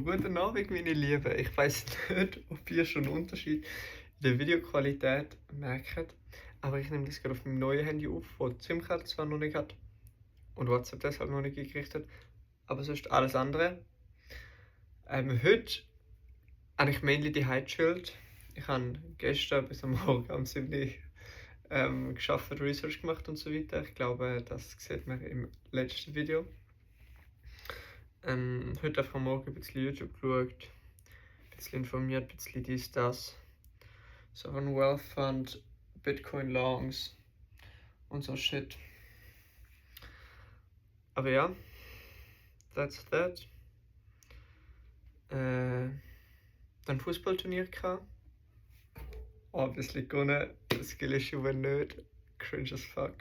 Guten Abend, meine Lieben. Ich weiß nicht, ob ihr schon einen Unterschied in der Videoqualität merkt, aber ich nehme das gerade auf meinem neuen Handy auf, wo die SIM-Karte zwar noch nicht hat und WhatsApp deshalb noch nicht eingerichtet, aber sonst alles andere. Heute habe ich mainly die chillt. Ich habe gestern bis am Morgen um 7 Uhr geschafft, Research gemacht und so weiter. Ich glaube, das sieht man im letzten Video. Heute einfach am Morgen ein bisschen YouTube geschaut, ein bisschen informiert, ein bisschen dies, das. Sovereign Wealth Fund, Bitcoin Longs und so Shit. Aber ja, that's that. Dann Fußballturnier gehabt. Obviously gewonnen. Skill ist schon nicht. Cringe as fuck.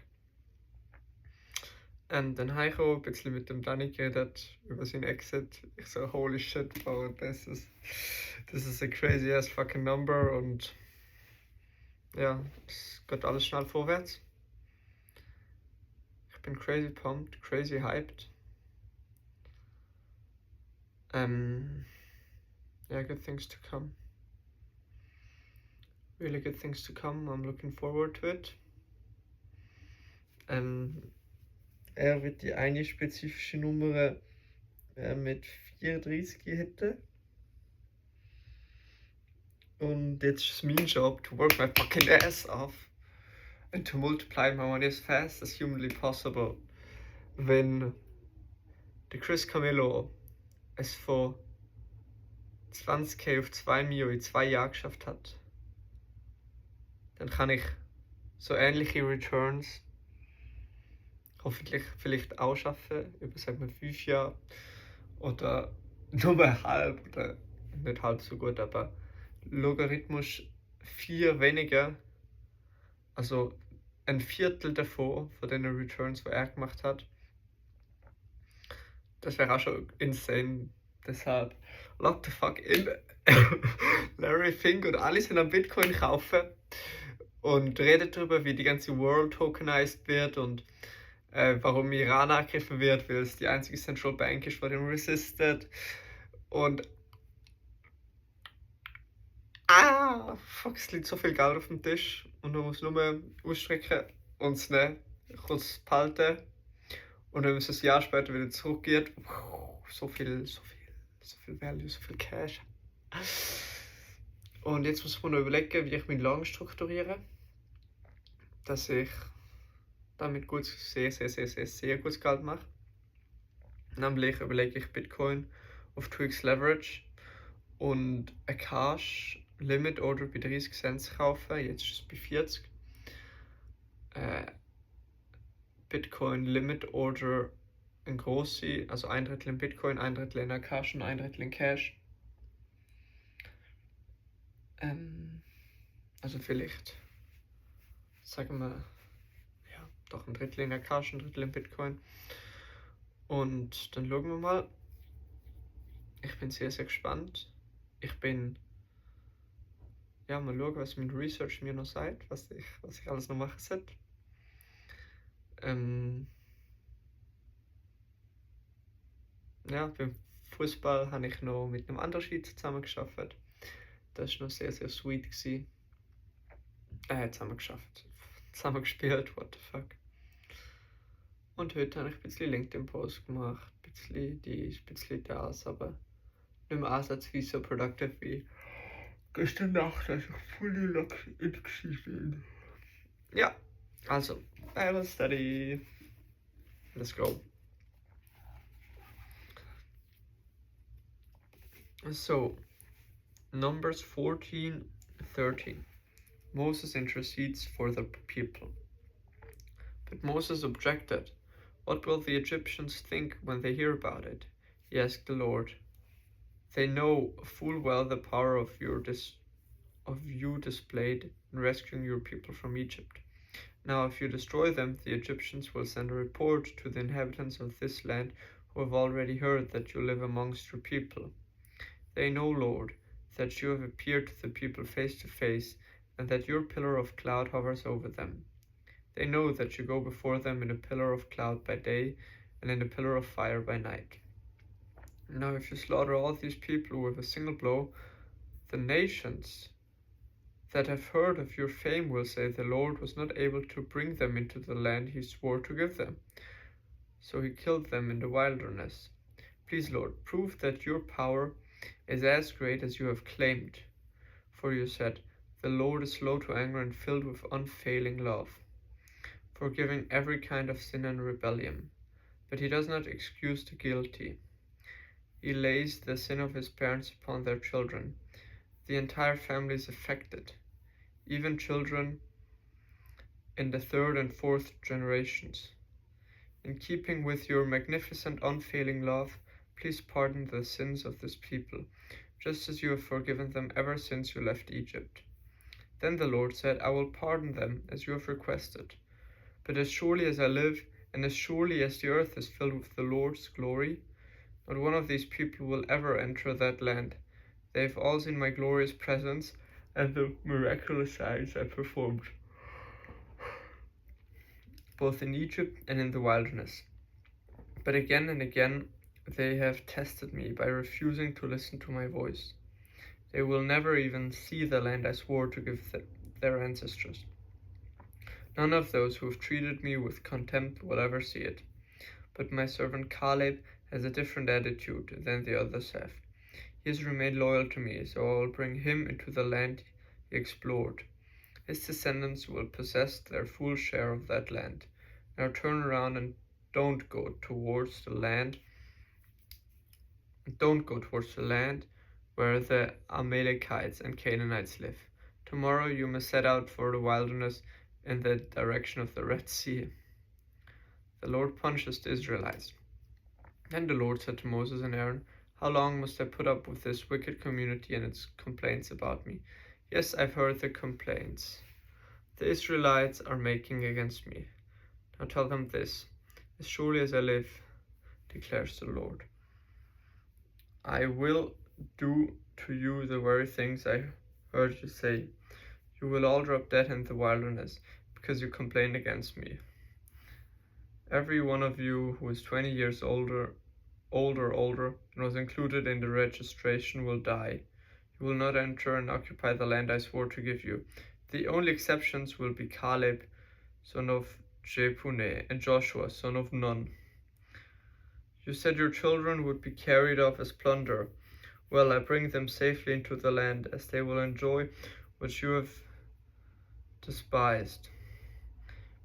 Und dann heimgekommen, ein bisschen mit dem Danny geredet über seinen Exit. Ich so, holy shit, bro, this is a crazy ass fucking number und ja, es geht alles schnell vorwärts. Ich bin crazy pumped, crazy hyped. Yeah, good things to come. Really good things to come. I'm looking forward to it. Er wird die eine spezifische Nummer mit 34 hätte. Und jetzt ist es mein Job to work my fucking ass off and to multiply my money as fast as humanly possible. Wenn der Chris Camillo es von 20k auf 2 Mio in 2 Jahren geschafft hat, dann kann ich so ähnliche Returns hoffentlich vielleicht auch schaffen, über sagen wir 5 Jahre oder nur halb oder nicht halb so gut, aber Logarithmus 4 weniger, also ein Viertel davon von den Returns, die er gemacht hat. Das wäre auch schon insane. Deshalb lock the fuck in. Larry Fink und alle sind am Bitcoin kaufen und redet darüber, wie die ganze World tokenized wird und warum Iran angegriffen wird, weil es die einzige Central Bank ist, die dem resistet. Und fuck, es liegt so viel Geld auf dem Tisch und man muss nur ausstrecken und es nehmen, kurz behalten. Und wenn es ein Jahr später wieder zurückgeht, so viel Value, so viel Cash. Und jetzt muss man noch überlegen, wie ich mein Long strukturiere, dass ich damit sehr gutes Geld mache. Nämlich überlege ich Bitcoin auf 2x Leverage und ein Cash Limit Order bei 30 Cent zu kaufen. Jetzt ist es bei 40. Bitcoin Limit Order in große, also 1/3 in Bitcoin, 1/3 in Cash und 1/3 in Cash. Also vielleicht, sagen wir, ja, doch 1/3 in Cash, 1/3 in Bitcoin. Und dann schauen wir mal. Ich bin sehr gespannt. Ja, mal schauen, was mein Research mir noch sagt, was ich alles noch machen sollte. Ja, beim Fußball habe ich noch mit einem anderen Schweizer zusammengearbeitet. Das war noch sehr sweet gewesen. Zusammen gespielt, what the fuck. Und heute habe ich ein bisschen LinkedIn-Post gemacht, ein bisschen dies, ein bisschen das, aber nicht mehr ansatzweise so productive wie gestern Nacht, als ich fully locked in bin. Ja, also, Bible Study. Let's go. So, Numbers 14:13. Moses intercedes for the people. But Moses objected. What will the Egyptians think when they hear about it? He asked the Lord. They know full well the power of you displayed in rescuing your people from Egypt. Now if you destroy them, the Egyptians will send a report to the inhabitants of this land who have already heard that you live amongst your people. They know, Lord, that you have appeared to the people face to face, and that your pillar of cloud hovers over them. They know that you go before them in a pillar of cloud by day and in a pillar of fire by night. Now if you slaughter all these people with a single blow, the nations that have heard of your fame will say the Lord was not able to bring them into the land he swore to give them, so he killed them in the wilderness. Please, Lord, prove that your power is as great as you have claimed. For you said, the Lord is slow to anger and filled with unfailing love, forgiving every kind of sin and rebellion. But he does not excuse the guilty. He lays the sin of his parents upon their children. The entire family is affected, even children in the third and fourth generations. In keeping with your magnificent, unfailing love, please pardon the sins of this people, just as you have forgiven them ever since you left Egypt. Then the Lord said, I will pardon them as you have requested. But as surely as I live, and as surely as the earth is filled with the Lord's glory, not one of these people will ever enter that land. They have all seen my glorious presence and the miraculous signs I performed, both in Egypt and in the wilderness. But again and again they have tested me by refusing to listen to my voice. They will never even see the land I swore to give their ancestors. None of those who have treated me with contempt will ever see it. But my servant Caleb has a different attitude than the others have. He has remained loyal to me, so I will bring him into the land he explored. His descendants will possess their full share of that land. Now turn around and don't go towards the land where the Amalekites and Canaanites live. Tomorrow you must set out for the wilderness in the direction of the Red Sea. The Lord punishes the Israelites. Then the Lord said to Moses and Aaron, how long must I put up with this wicked community and its complaints about me? Yes, I've heard the complaints the Israelites are making against me. Now tell them this, as surely as I live, declares the Lord, I will do to you the very things I heard you say. You will all drop dead in the wilderness, because you complained against me. Every one of you who is 20 years older, and was included in the registration will die. You will not enter and occupy the land I swore to give you. The only exceptions will be Caleb, son of Jephunneh, and Joshua, son of Nun. You said your children would be carried off as plunder. Well, I bring them safely into the land, as they will enjoy what you have despised.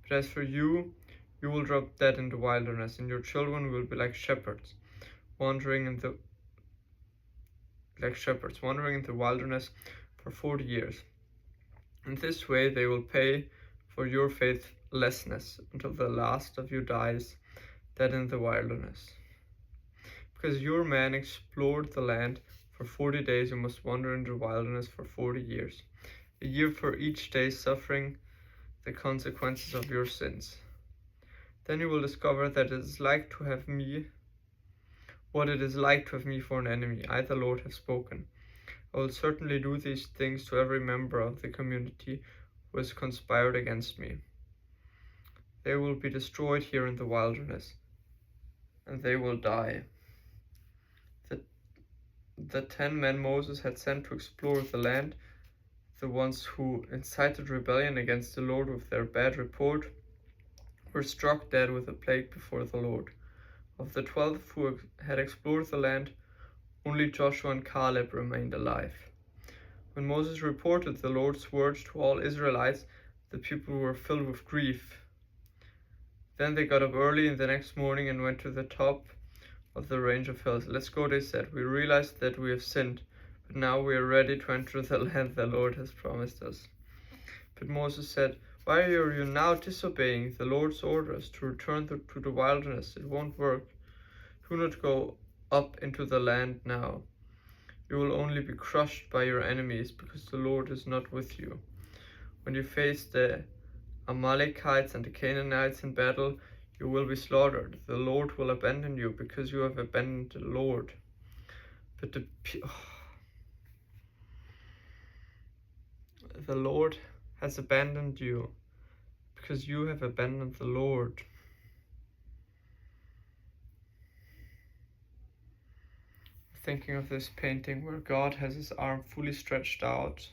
But as for you, you will drop dead in the wilderness, and your children will be like shepherds, wandering in the wilderness for 40 years. In this way they will pay for your faithlessness until the last of you dies dead in the wilderness. Because your men explored the land for 40 days, you must wander in the wilderness for 40 years, a year for each day, suffering the consequences of your sins. Then you will discover that what it is like to have me for an enemy. I, the Lord, have spoken. I will certainly do these things to every member of the community who has conspired against me. They will be destroyed here in the wilderness, and they will die. The 10 men Moses had sent to explore the land, the ones who incited rebellion against the Lord with their bad report, were struck dead with a plague before the Lord. Of the 12 who had explored the land, only Joshua and Caleb remained alive. When Moses reported the Lord's words to all Israelites, the people were filled with grief. Then they got up early in the next morning and went to the top of the range of hills. Let's go, they said. We realized that we have sinned, but now we are ready to enter the land the Lord has promised us. But Moses said, why are you now disobeying the Lord's orders to return to the wilderness? It won't work. Do not go up into the land now. You will only be crushed by your enemies, because the Lord is not with you. When you face the Amalekites and the Canaanites in battle, you will be slaughtered. The Lord will abandon you, because you have abandoned the Lord. But the Lord has abandoned you, because you have abandoned the Lord. thinking of this painting where God has his arm fully stretched out,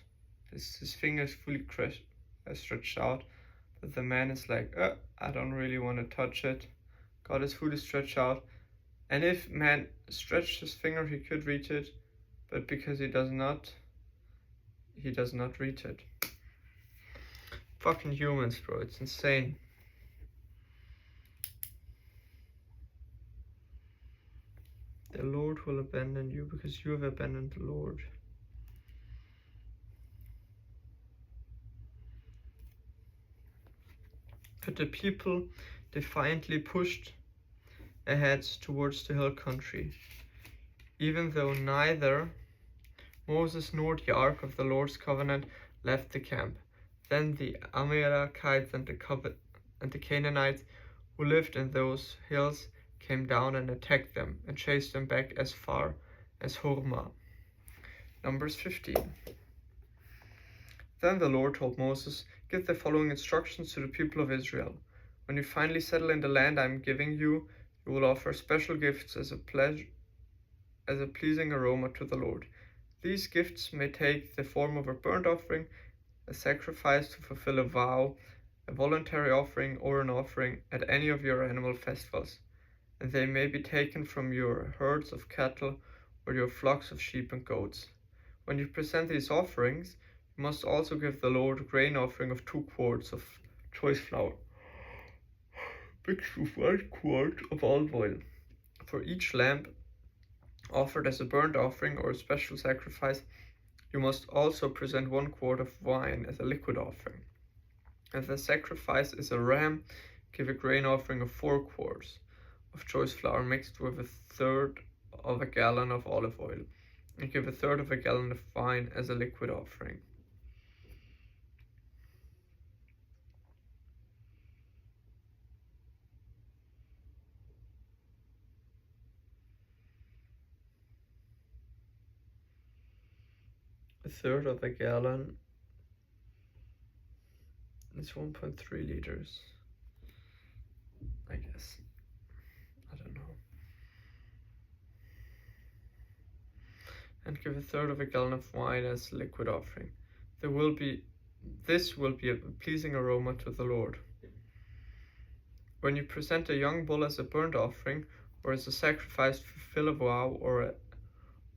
his fingers fully stretched out, but the man is like, I don't really want to touch it. God is fully stretched out, and if man stretched his finger, he could reach it, but because he does not reach it. Fucking humans, bro, it's insane. The Lord will abandon you because you have abandoned the Lord. But the people defiantly pushed ahead towards the hill country, even though neither Moses nor the ark of the Lord's covenant left the camp. Then the Amalekites and the Canaanites who lived in those hills came down and attacked them and chased them back as far as Hormah. Numbers 15. Then the Lord told Moses, "Give the following instructions to the people of Israel. When you finally settle in the land I am giving you, you will offer special gifts as a pleasing aroma to the Lord. These gifts may take the form of a burnt offering, a sacrifice to fulfill a vow, a voluntary offering, or an offering at any of your animal festivals, and they may be taken from your herds of cattle or your flocks of sheep and goats. When you present these offerings, you must also give the Lord a grain offering of 2 quarts of choice flour, mixed with 1 quart of olive oil. For each lamb offered as a burnt offering or a special sacrifice, you must also present 1 quart of wine as a liquid offering. If the sacrifice is a ram, give a grain offering of 4 quarts of choice flour mixed with 1/3 of a gallon of olive oil, and give 1/3 of a gallon of wine as a liquid offering. A third of a gallon is 1.3 liters, I guess. I don't know. And give 1/3 of a gallon of wine as liquid offering. This will be a pleasing aroma to the Lord. When you present a young bull as a burnt offering, or as a sacrifice to fulfill a vow,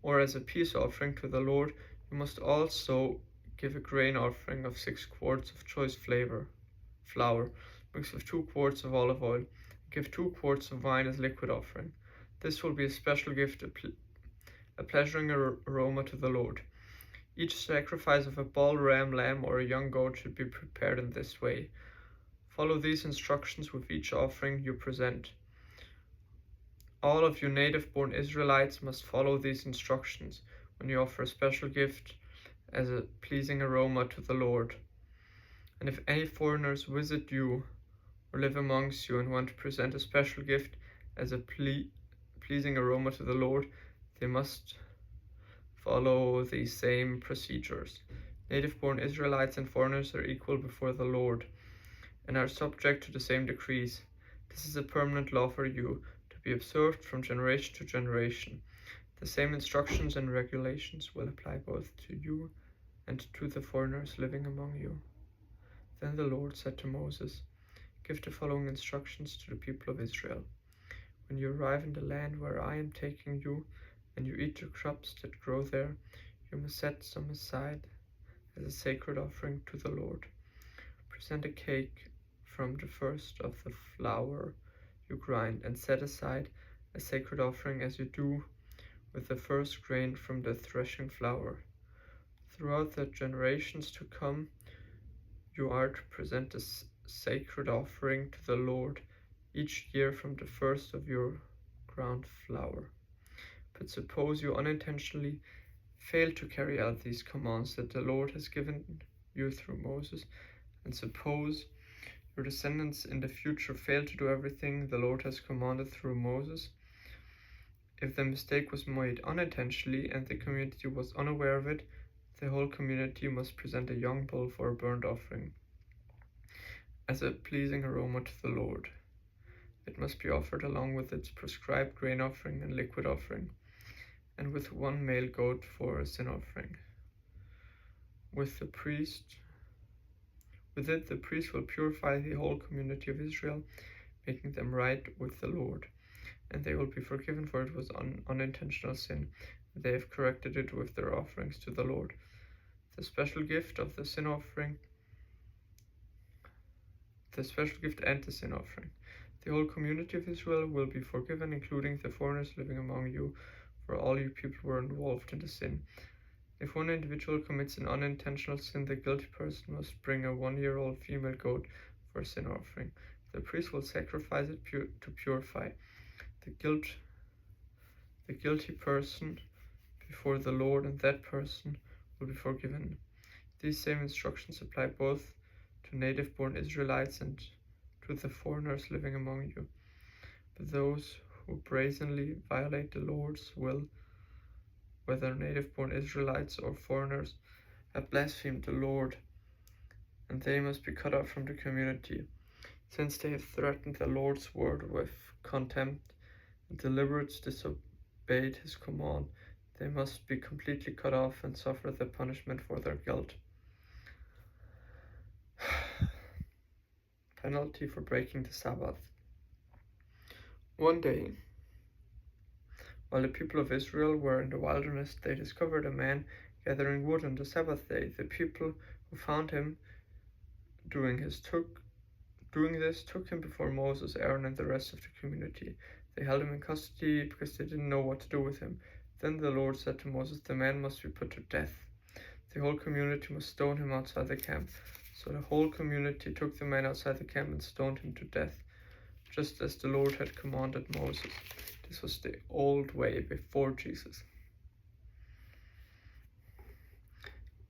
or as a peace offering to the Lord, you must also give a grain offering of 6 quarts of choice flour, mixed with 2 quarts of olive oil. Give 2 quarts of wine as liquid offering. This will be a special gift, a pleasuring aroma to the Lord. Each sacrifice of a bull, ram, lamb, or a young goat should be prepared in this way. Follow these instructions with each offering you present. All of you native-born Israelites must follow these instructions when you offer a special gift as a pleasing aroma to the Lord. And if any foreigners visit you or live amongst you and want to present a special gift as a pleasing aroma to the Lord, they must follow the same procedures. Native-born Israelites and foreigners are equal before the Lord and are subject to the same decrees. This is a permanent law for you, to be observed from generation to generation. The same instructions and regulations will apply both to you and to the foreigners living among you. Then the Lord said to Moses, "Give the following instructions to the people of Israel. When you arrive in the land where I am taking you, and you eat the crops that grow there, you must set some aside as a sacred offering to the Lord. Present a cake from the first of the flour you grind, and set aside a sacred offering as you do with the first grain from the threshing flour. Throughout the generations to come, you are to present a sacred offering to the Lord each year from the first of your ground flour. But suppose you unintentionally fail to carry out these commands that the Lord has given you through Moses, and suppose your descendants in the future fail to do everything the Lord has commanded through Moses, if the mistake was made unintentionally and the community was unaware of it, the whole community must present a young bull for a burnt offering as a pleasing aroma to the Lord. It must be offered along with its prescribed grain offering and liquid offering. and with one male goat for a sin offering. With it, the priest will purify the whole community of Israel, making them right with the Lord, and they will be forgiven, for it was unintentional sin. They have corrected it with their offerings to the Lord. The special gift of the sin offering, the special gift and the sin offering. The whole community of Israel will be forgiven, including the foreigners living among you, for all you people were involved in the sin. If one individual commits an unintentional sin, the guilty person must bring a 1-year-old female goat for a sin offering. The priest will sacrifice it to purify the guilty person before the Lord, and that person will be forgiven. These same instructions apply both to native-born Israelites and to the foreigners living among you. But those who brazenly violate the Lord's will, whether native-born Israelites or foreigners, have blasphemed the Lord, and they must be cut off from the community. Since they have threatened the Lord's word with contempt and deliberately disobeyed his command, they must be completely cut off and suffer the punishment for their guilt. Penalty for breaking the Sabbath. One day, while the people of Israel were in the wilderness, they discovered a man gathering wood on the Sabbath day. The people who found him doing this took him before Moses, Aaron, and the rest of the community. They held him in custody because they didn't know what to do with him. Then the Lord said to Moses, "The man must be put to death. The whole community must stone him outside the camp." So the whole community took the man outside the camp and stoned him to death, just as the Lord had commanded Moses. This was the old way before Jesus.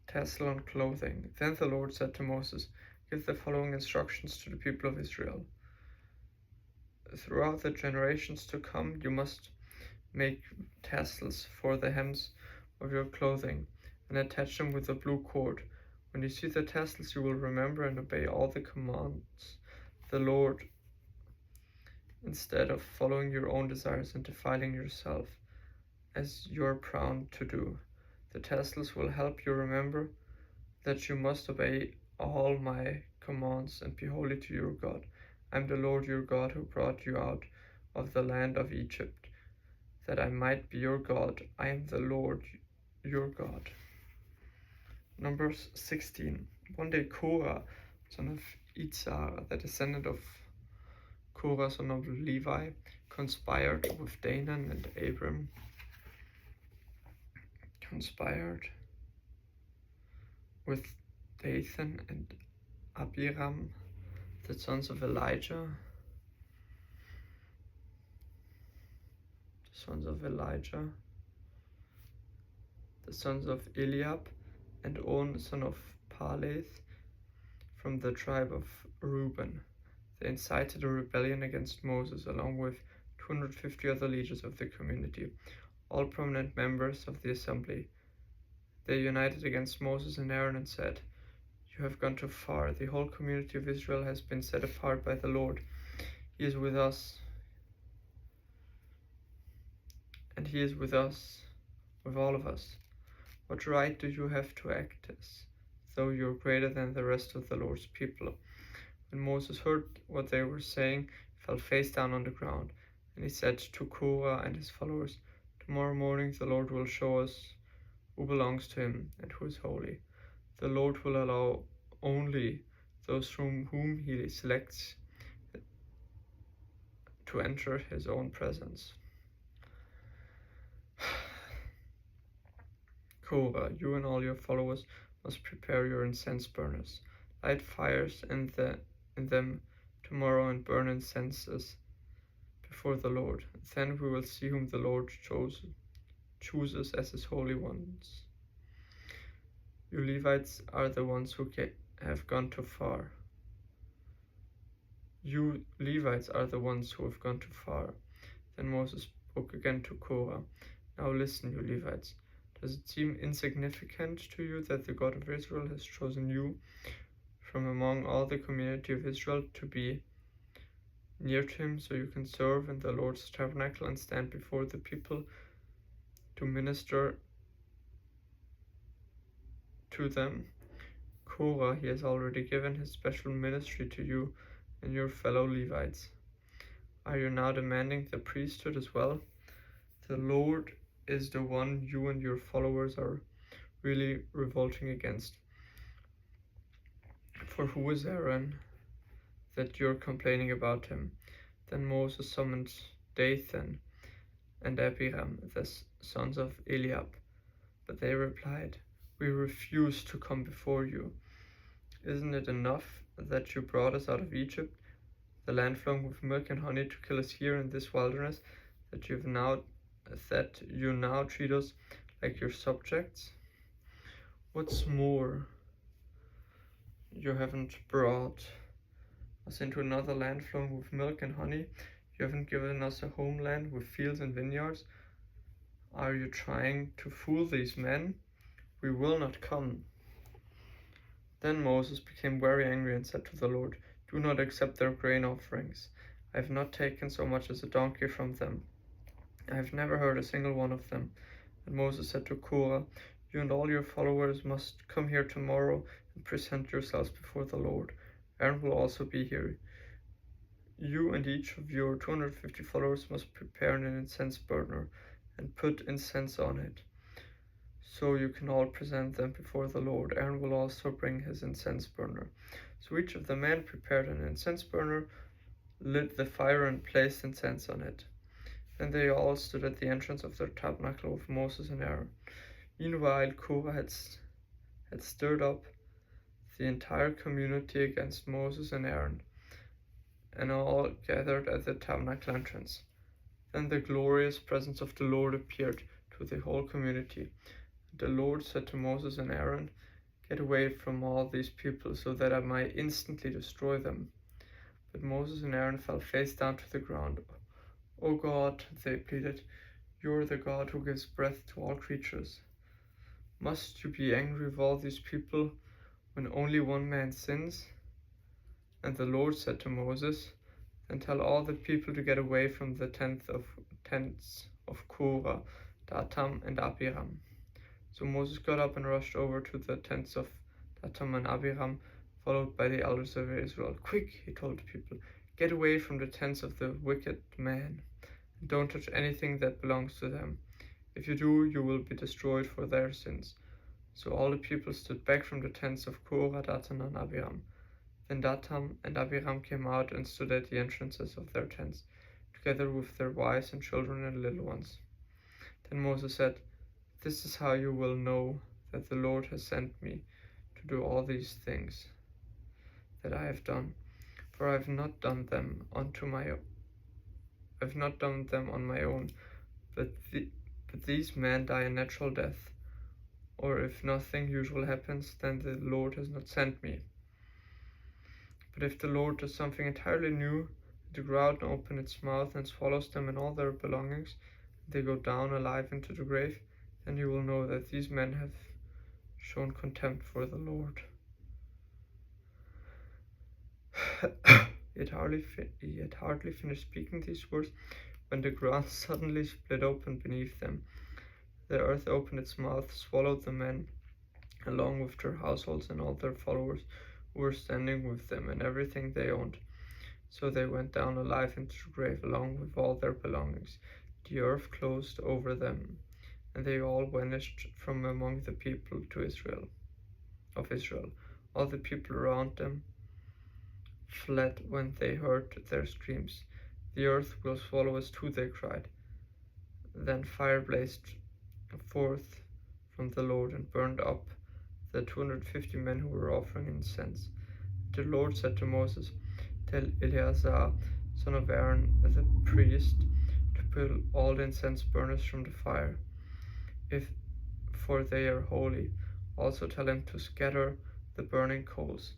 Tassel on clothing. Then the Lord said to Moses, "Give the following instructions to the people of Israel. Throughout the generations to come, you must make tassels for the hems of your clothing and attach them with a blue cord. When you see the tassels, you will remember and obey all the commands the Lord, instead of following your own desires and defiling yourself, as you're proud to do. The tassels will help you remember that you must obey all my commands and be holy to your God. I'm the Lord your God who brought you out of the land of Egypt, that I might be your God. I am the Lord your God." Numbers 16. One day Korah, son of Itzar, the descendant of Korah, son of Levi, conspired with Danan and Abiram, conspired with Dathan and Abiram, the sons of Elijah, the sons of Eliab, and On, son of Paleth, from the tribe of Reuben. They incited a rebellion against Moses, along with 250 other leaders of the community, all prominent members of the assembly. They united against Moses and Aaron and said, "You have gone too far. The whole community of Israel has been set apart by the Lord. He is with us, and he is with all of us. What right do you have to act as though you're greater than the rest of the Lord's people?" When Moses heard what they were saying, he fell face down on the ground, and he said to Korah and his followers, "Tomorrow morning the Lord will show us who belongs to him and who is holy. The Lord will allow only those from whom he selects to enter his own presence." Korah, you and all your followers must prepare your incense burners. Light fires in them tomorrow and burn incenses before the Lord. Then we will see whom the Lord chooses as his holy ones. You Levites are the ones who have gone too far. You Levites are the ones who have gone too far. Then Moses spoke again to Korah. Now listen, you Levites. Does it seem insignificant to you that the God of Israel has chosen you from among all the community of Israel to be near to him, so you can serve in the Lord's tabernacle and stand before the people to minister to them. Korah, he has already given his special ministry to you and your fellow Levites. Are you now demanding the priesthood as well? The Lord is the one you and your followers are really revolting against. For who is Aaron that you're complaining about him? Then Moses summoned Dathan and Abiram, the sons of Eliab. But they replied, we refuse to come before you. Isn't it enough that you brought us out of Egypt, the land flowing with milk and honey, to kill us here in this wilderness, that you now treat us like your subjects? What's more, you haven't brought us into another land flowing with milk and honey. You haven't given us a homeland with fields and vineyards. Are you trying to fool these men? We will not come. Then Moses became very angry and said to the Lord, do not accept their grain offerings. I have not taken so much as a donkey from them. I have never heard a single one of them. And Moses said to Korah, you and all your followers must come here tomorrow and present yourselves before the Lord. Aaron will also be here. You and each of your 250 followers must prepare an incense burner and put incense on it, so you can all present them before the Lord. Aaron will also bring his incense burner. So each of the men prepared an incense burner, lit the fire, and placed incense on it. Then they all stood at the entrance of the tabernacle with Moses and Aaron. Meanwhile, Korah had stirred up the entire community against Moses and Aaron, and all gathered at the tabernacle entrance. Then the glorious presence of the Lord appeared to the whole community. The Lord said to Moses and Aaron, get away from all these people, so that I might instantly destroy them. But Moses and Aaron fell face down to the ground. O God, they pleaded, you are the God who gives breath to all creatures. Must you be angry with all these people when only one man sins? And the Lord said to Moses, then tell all the people to get away from the tents of Korah, Dathan and Abiram. So Moses got up and rushed over to the tents of Dathan and Abiram, followed by the elders of Israel. Quick, he told the people, get away from the tents of the wicked man, and don't touch anything that belongs to them. If you do, you will be destroyed for their sins. So all the people stood back from the tents of Korah, Dathan and Abiram. Then Dathan and Abiram came out and stood at the entrances of their tents, together with their wives and children and little ones. Then Moses said, this is how you will know that the Lord has sent me to do all these things that I have done, for I have not done them on my own, but these men die a natural death. Or if nothing usual happens, then the Lord has not sent me. But if the Lord does something entirely new, the ground opens its mouth and swallows them and all their belongings, and they go down alive into the grave, then you will know that these men have shown contempt for the Lord. He had hardly finished speaking these words when the ground suddenly split open beneath them. The earth opened its mouth, swallowed the men, along with their households and all their followers who were standing with them and everything they owned. So they went down alive into the grave, along with all their belongings. The earth closed over them, and they all vanished from among the people of Israel. All the people around them fled when they heard their screams. The earth will swallow us too, they cried. Then fire blazed forth from the Lord and burned up the 250 men who were offering incense. The Lord said to Moses, tell Eleazar, son of Aaron, the priest, to pull all the incense burners from the fire, for they are holy. Also tell him to scatter the burning coals.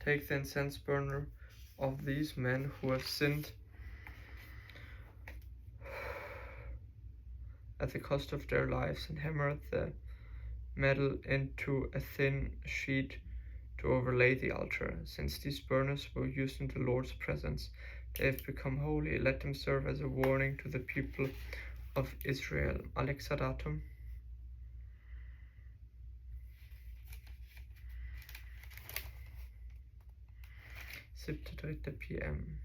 Take the incense burner of these men who have sinned at the cost of their lives, and hammer the metal into a thin sheet to overlay the altar. Since these burners were used in the Lord's presence, they have become holy. Let them serve as a warning to the people of Israel. Alexa Datum. 7:03 PM.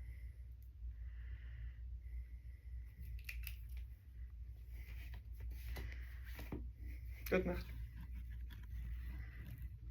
Gute Nacht.